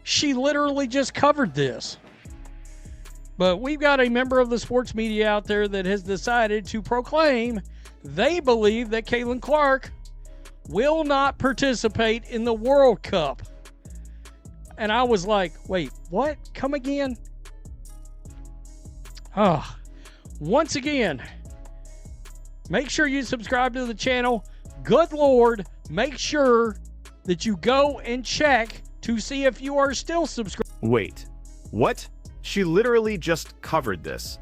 She literally just covered this. But we've got a member of the sports media out there that has decided to proclaim they believe that Caitlin Clark will not participate in the World Cup. And I was like, wait, what? Come again? Once again, make sure you subscribe to the channel. Good Lord, make sure that you go and check to see if you are still subscribed. Wait, what? She literally just covered this.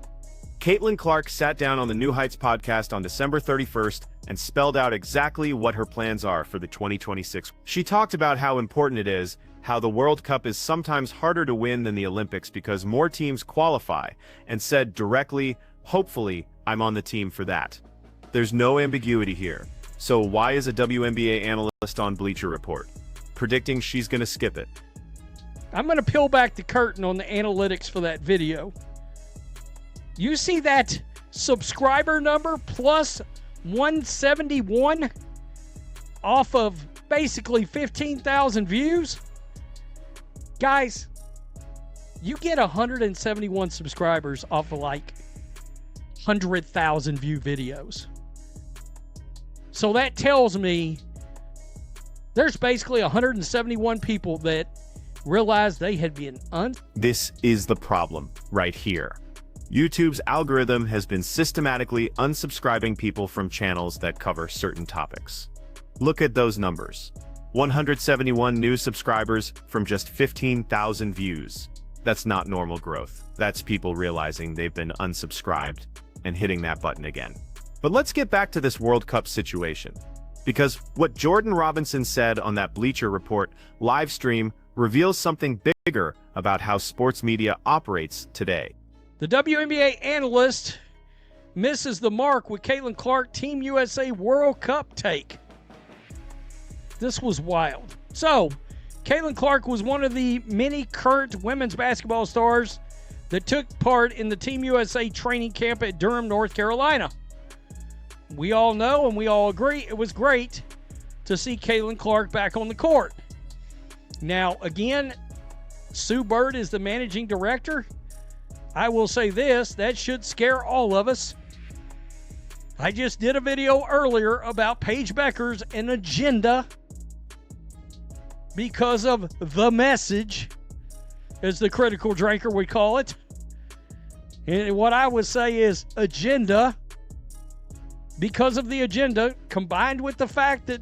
Caitlin Clark sat down on the New Heights podcast on December 31st and spelled out exactly what her plans are for the 2026. She talked about how important it is, how the World Cup is sometimes harder to win than the Olympics because more teams qualify, and said directly, hopefully, I'm on the team for that. There's no ambiguity here. So why is a WNBA analyst on Bleacher Report predicting she's going to skip it? I'm going to peel back the curtain on the analytics for that video. You see that subscriber number plus 171 off of basically 15,000 views? Guys, you get 171 subscribers off of like 100,000 view videos. So that tells me there's basically 171 people that realized they had been This is the problem right here. YouTube's algorithm has been systematically unsubscribing people from channels that cover certain topics. Look at those numbers. 171 new subscribers from just 15,000 views. That's not normal growth. That's people realizing they've been unsubscribed and hitting that button again. But let's get back to this World Cup situation. Because what Jordan Robinson said on that Bleacher Report live stream reveals something bigger about how sports media operates today. The WNBA analyst misses the mark with Caitlin Clark Team USA World Cup take. This was wild. So, Caitlin Clark was one of the many current women's basketball stars that took part in the Team USA training camp at Durham, North Carolina. We all know and we all agree it was great to see Caitlin Clark back on the court. Now, again, Sue Bird is the managing director. I will say this, that should scare all of us. I just did a video earlier about Paige Becker's an agenda because of the message, as the critical drinker would call it. And what I would say is agenda, because of the agenda, combined with the fact that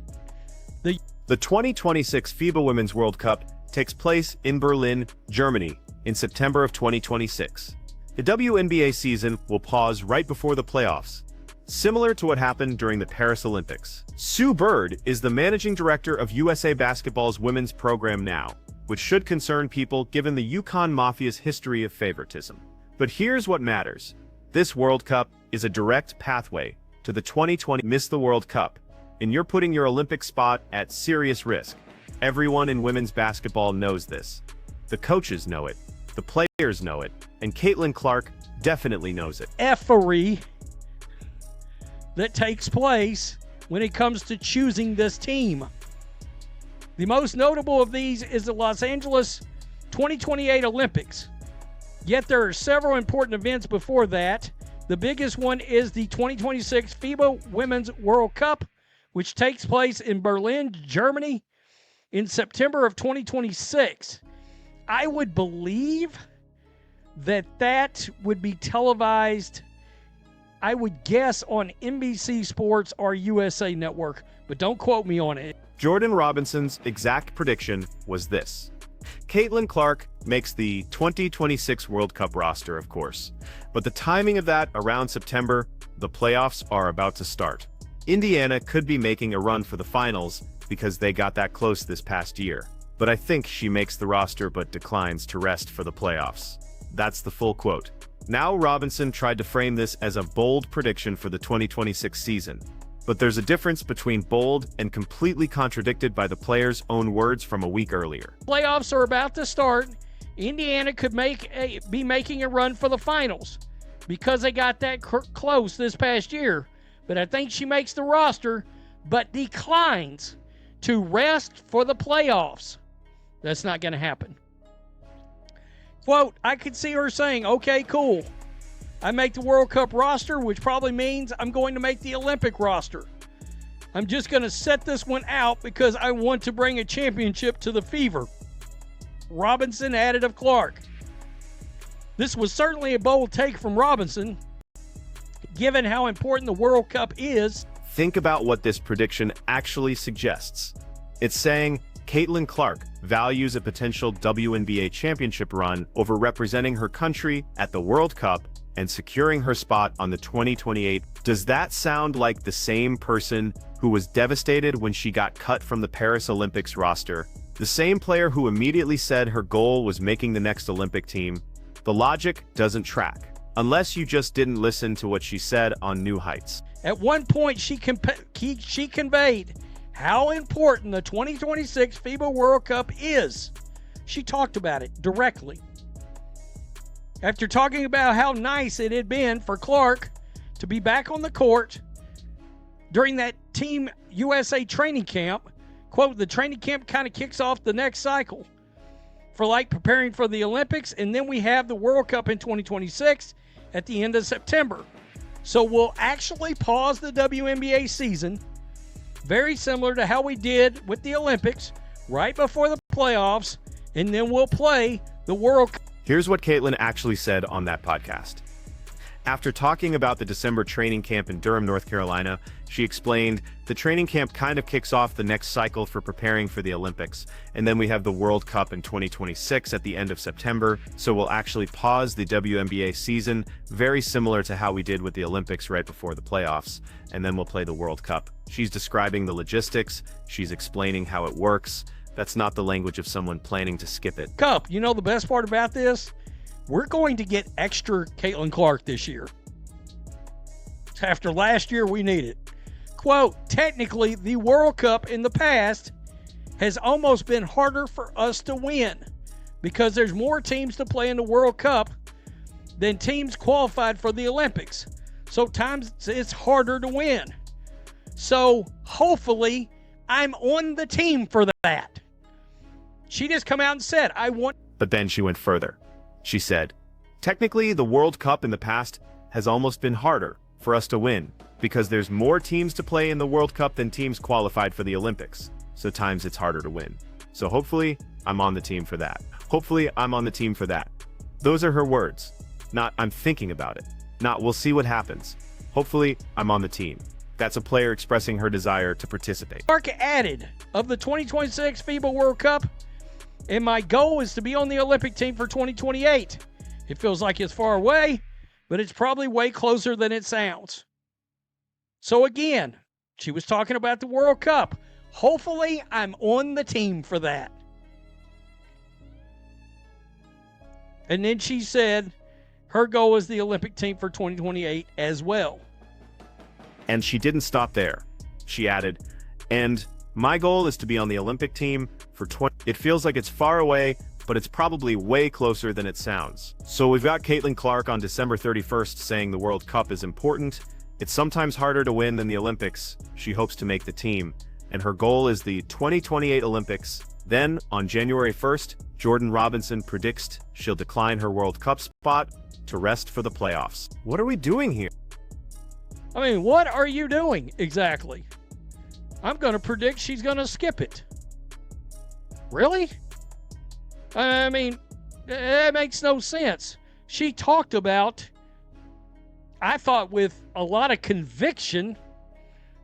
the 2026 FIBA Women's World Cup takes place in Berlin, Germany, in September of 2026. The WNBA season will pause right before the playoffs, similar to what happened during the Paris Olympics. Sue Bird is the managing director of USA Basketball's women's program now, which should concern people given the UConn Mafia's history of favoritism. But here's what matters. This World Cup is a direct pathway to the 2020 Miss the World Cup, and you're putting your Olympic spot at serious risk. Everyone in women's basketball knows this. The coaches know it, the players know it, and Caitlin Clark definitely knows it. Effery that takes place when it comes to choosing this team. The most notable of these is the Los Angeles 2028 Olympics. Yet there are several important events before that. The biggest one is the 2026 FIBA Women's World Cup, which takes place in Berlin, Germany, in September of 2026. I would believe that that would be televised, I would guess, on NBC Sports or USA Network, but don't quote me on it. Jordan Robinson's exact prediction was this. Caitlin Clark makes the 2026 World Cup roster, of course, but the timing of that around September, the playoffs are about to start. Indiana could be making a run for the finals because they got that close this past year, but I think she makes the roster but declines to rest for the playoffs. That's the full quote. Now Robinson tried to frame this as a bold prediction for the 2026 season, but there's a difference between bold and completely contradicted by the players' own words from a week earlier. Playoffs are about to start. Indiana could be making a run for the finals because they got that close this past year. But I think she makes the roster, but declines to rest for the playoffs. That's not going to happen. Quote, I could see her saying, okay, cool. I make the World Cup roster, which probably means I'm going to make the Olympic roster. I'm just going to set this one out because I want to bring a championship to the Fever. Robinson added of Clark. This was certainly a bold take from Robinson, given how important the World Cup is. Think about what this prediction actually suggests. It's saying Caitlin Clark values a potential WNBA championship run over representing her country at the World Cup and securing her spot on the 2028. Does that sound like the same person who was devastated when she got cut from the Paris Olympics roster? The same player who immediately said her goal was making the next Olympic team? The logic doesn't track, unless you just didn't listen to what she said on New Heights. At one point, she conveyed how important the 2026 FIBA World Cup is. She talked about it directly. After talking about how nice it had been for Clark to be back on the court during that Team USA training camp, quote, the training camp kind of kicks off the next cycle for like preparing for the Olympics, and then we have the World Cup in 2026 at the end of September. So we'll actually pause the WNBA season, very similar to how we did with the Olympics, right before the playoffs, and then we'll play the World Cup. Here's what Caitlin actually said on that podcast. After talking about the December training camp in Durham, North Carolina, she explained, the training camp kind of kicks off the next cycle for preparing for the Olympics, and then we have the World Cup in 2026 at the end of September, so we'll actually pause the WNBA season, very similar to how we did with the Olympics right before the playoffs, and then we'll play the World Cup. She's describing the logistics, she's explaining how it works. That's not the language of someone planning to skip it. Cup, you know the best part about this? We're going to get extra Caitlin Clark this year. After last year, we need it. Quote, technically, the World Cup in the past has almost been harder for us to win because there's more teams to play in the World Cup than teams qualified for the Olympics. So times it's harder to win. So hopefully I'm on the team for that. She just come out and said, I want. But then she went further. She said, technically, the World Cup in the past has almost been harder for us to win because there's more teams to play in the World Cup than teams qualified for the Olympics. So times it's harder to win. So hopefully I'm on the team for that. Hopefully I'm on the team for that. Those are her words. Not I'm thinking about it. Not we'll see what happens. Hopefully I'm on the team. That's a player expressing her desire to participate. Clark added, of the 2026 FIBA World Cup, and my goal is to be on the Olympic team for 2028. It feels like it's far away, but it's probably way closer than it sounds. So again, she was talking about the World Cup. Hopefully, I'm on the team for that. And then she said her goal is the Olympic team for 2028 as well. And she didn't stop there. She added, and my goal is to be on the Olympic team for 20. It feels like it's far away, but it's probably way closer than it sounds. So we've got Caitlin Clark on December 31st saying the World Cup is important. It's sometimes harder to win than the Olympics. She hopes to make the team, and her goal is the 2028 Olympics. Then, on January 1st, Jordan Robinson predicts she'll decline her World Cup spot to rest for the playoffs. What are we doing here? I mean, what are you doing exactly? I'm going to predict she's going to skip it. Really? I mean, that makes no sense. She talked about, I thought with a lot of conviction,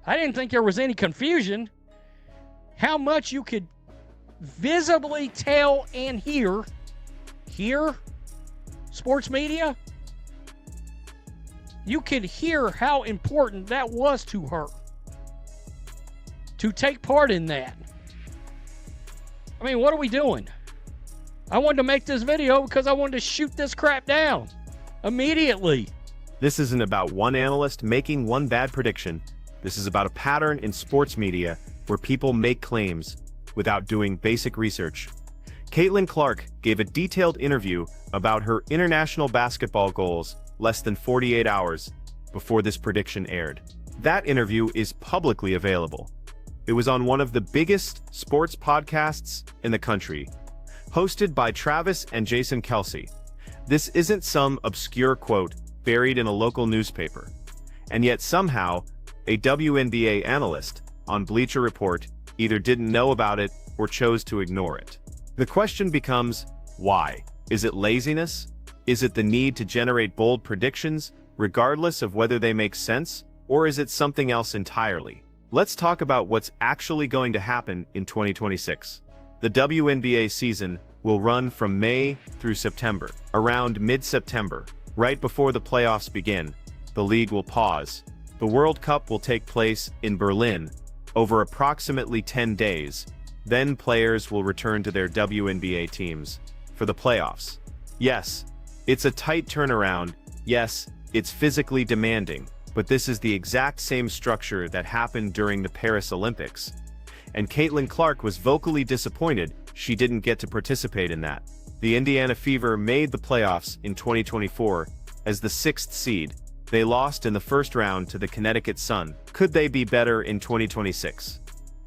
I didn't think there was any confusion, how much you could visibly tell and hear, sports media, you could hear how important that was to her to take part in that. I mean, what are we doing? I wanted to make this video because I wanted to shoot this crap down immediately. This isn't about one analyst making one bad prediction. This is about a pattern in sports media where people make claims without doing basic research. Caitlin Clark gave a detailed interview about her international basketball goals less than 48 hours before this prediction aired. That interview is publicly available. It was on one of the biggest sports podcasts in the country. hosted by Travis and Jason Kelce. This isn't some obscure quote buried in a local newspaper. And yet somehow, a WNBA analyst on Bleacher Report either didn't know about it or chose to ignore it. The question becomes, why? Is it laziness? Is it the need to generate bold predictions, regardless of whether they make sense? Or is it something else entirely? Let's talk about what's actually going to happen in 2026. The WNBA season will run from May through September. Around mid-September, right before the playoffs begin, the league will pause. The World Cup will take place in Berlin over approximately 10 days. Then players will return to their WNBA teams for the playoffs. Yes, it's a tight turnaround. Yes, it's physically demanding. But this is the exact same structure that happened during the Paris Olympics. And Caitlin Clark was vocally disappointed she didn't get to participate in that. The Indiana Fever made the playoffs in 2024 as the 6th seed. They lost in the first round to the Connecticut Sun. Could they be better in 2026?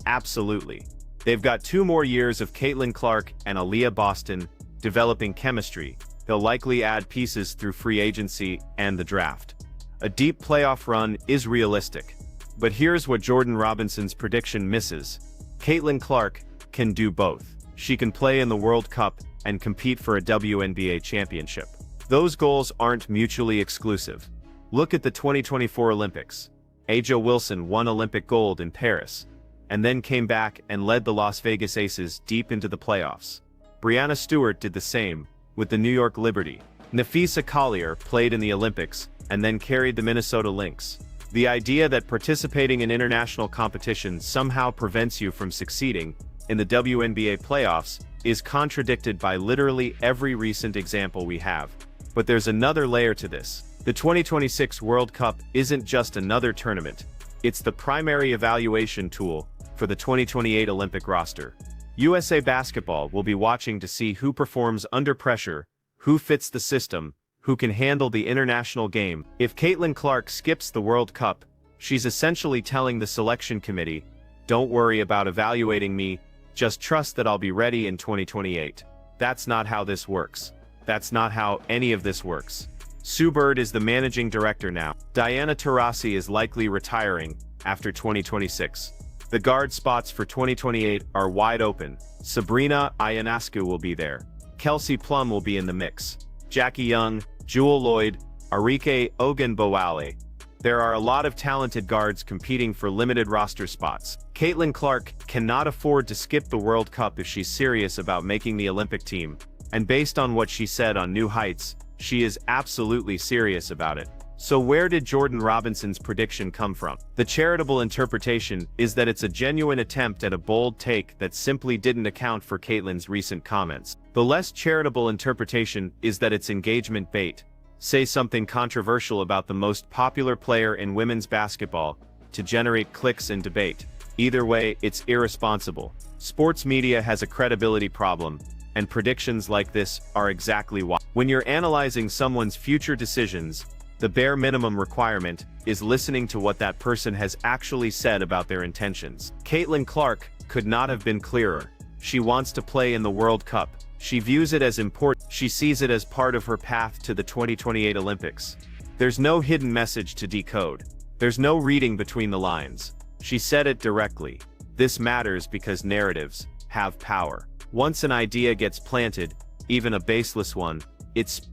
Absolutely. They've got 2 more years of Caitlin Clark and Aaliyah Boston developing chemistry. They'll likely add pieces through free agency and the draft. A deep playoff run is realistic. But here's what Jordan Robinson's prediction misses. Caitlin Clark can do both. She can play in the World Cup and compete for a WNBA championship. Those goals aren't mutually exclusive. Look at the 2024 Olympics. A'ja Wilson won Olympic gold in Paris, and then came back and led the Las Vegas Aces deep into the playoffs. Breanna Stewart did the same with the New York Liberty. Napheesa Collier played in the Olympics and then carried the Minnesota Lynx. The idea that participating in international competition somehow prevents you from succeeding in the WNBA playoffs is contradicted by literally every recent example we have. But there's another layer to this. The 2026 World Cup isn't just another tournament. It's the primary evaluation tool for the 2028 Olympic roster. USA Basketball will be watching to see who performs under pressure, who fits the system, who can handle the international game. If Caitlin Clark skips the World Cup, she's essentially telling the selection committee, don't worry about evaluating me, just trust that I'll be ready in 2028. That's not how this works. That's not how any of this works. Sue Bird is the managing director now. Diana Taurasi is likely retiring after 2026. The guard spots for 2028 are wide open. Sabrina Ionescu will be there. Kelsey Plum will be in the mix. Jackie Young, Jewel Lloyd, Arike Ogunbowale. There are a lot of talented guards competing for limited roster spots. Caitlin Clark cannot afford to skip the World Cup if she's serious about making the Olympic team. And based on what she said on New Heights, she is absolutely serious about it. So where did Jordan Robinson's prediction come from? The charitable interpretation is that it's a genuine attempt at a bold take that simply didn't account for Caitlin's recent comments. The less charitable interpretation is that it's engagement bait. Say something controversial about the most popular player in women's basketball to generate clicks and debate. Either way, it's irresponsible. Sports media has a credibility problem, and predictions like this are exactly why. When you're analyzing someone's future decisions, the bare minimum requirement is listening to what that person has actually said about their intentions. Caitlin Clark could not have been clearer. She wants to play in the World Cup. She views it as important. She sees it as part of her path to the 2028 Olympics. There's no hidden message to decode. There's no reading between the lines. She said it directly. This matters because narratives have power. Once an idea gets planted, even a baseless one,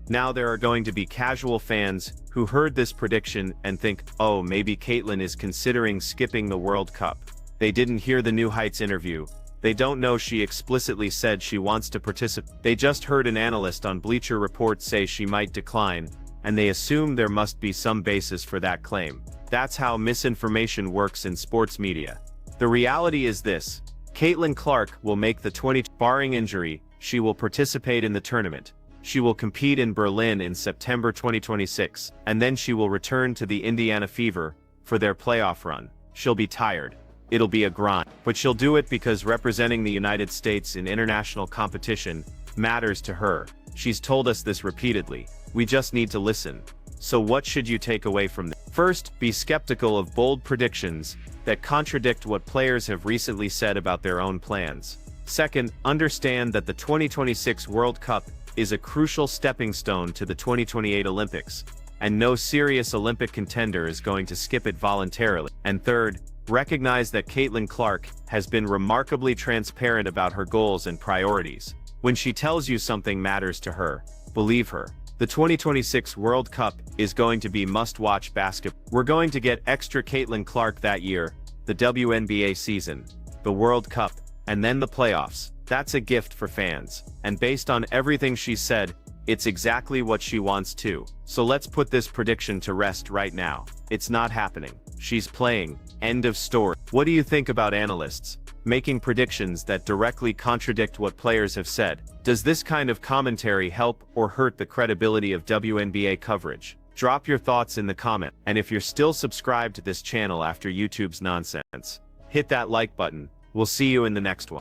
now there are going to be casual fans who heard this prediction and think, oh, maybe Caitlin is considering skipping the World Cup. They didn't hear the New Heights interview. They don't know she explicitly said she wants to participate. They just heard an analyst on Bleacher Report say she might decline, and they assume there must be some basis for that claim. That's how misinformation works in sports media. The reality is this: Caitlin Clark will make the barring injury, she will participate in the tournament. She will compete in Berlin in September 2026, and then she will return to the Indiana Fever for their playoff run. She'll be tired. It'll be a grind, but she'll do it because representing the United States in international competition matters to her. She's told us this repeatedly. We just need to listen. So what should you take away from this? First, be skeptical of bold predictions that contradict what players have recently said about their own plans. Second, understand that the 2026 World Cup is a crucial stepping stone to the 2028 Olympics, and no serious Olympic contender is going to skip it voluntarily. And third, recognize that Caitlin Clark has been remarkably transparent about her goals and priorities. When she tells you something matters to her, believe her. The 2026 World Cup is going to be must-watch basketball. We're going to get extra Caitlin Clark that year, the WNBA season, the World Cup, and then the playoffs. That's a gift for fans. And based on everything she said, it's exactly what she wants too. So let's put this prediction to rest right now. It's not happening. She's playing. End of story. What do you think about analysts making predictions that directly contradict what players have said? Does this kind of commentary help or hurt the credibility of WNBA coverage? Drop your thoughts in the comment. And if you're still subscribed to this channel after YouTube's nonsense, hit that like button. We'll see you in the next one.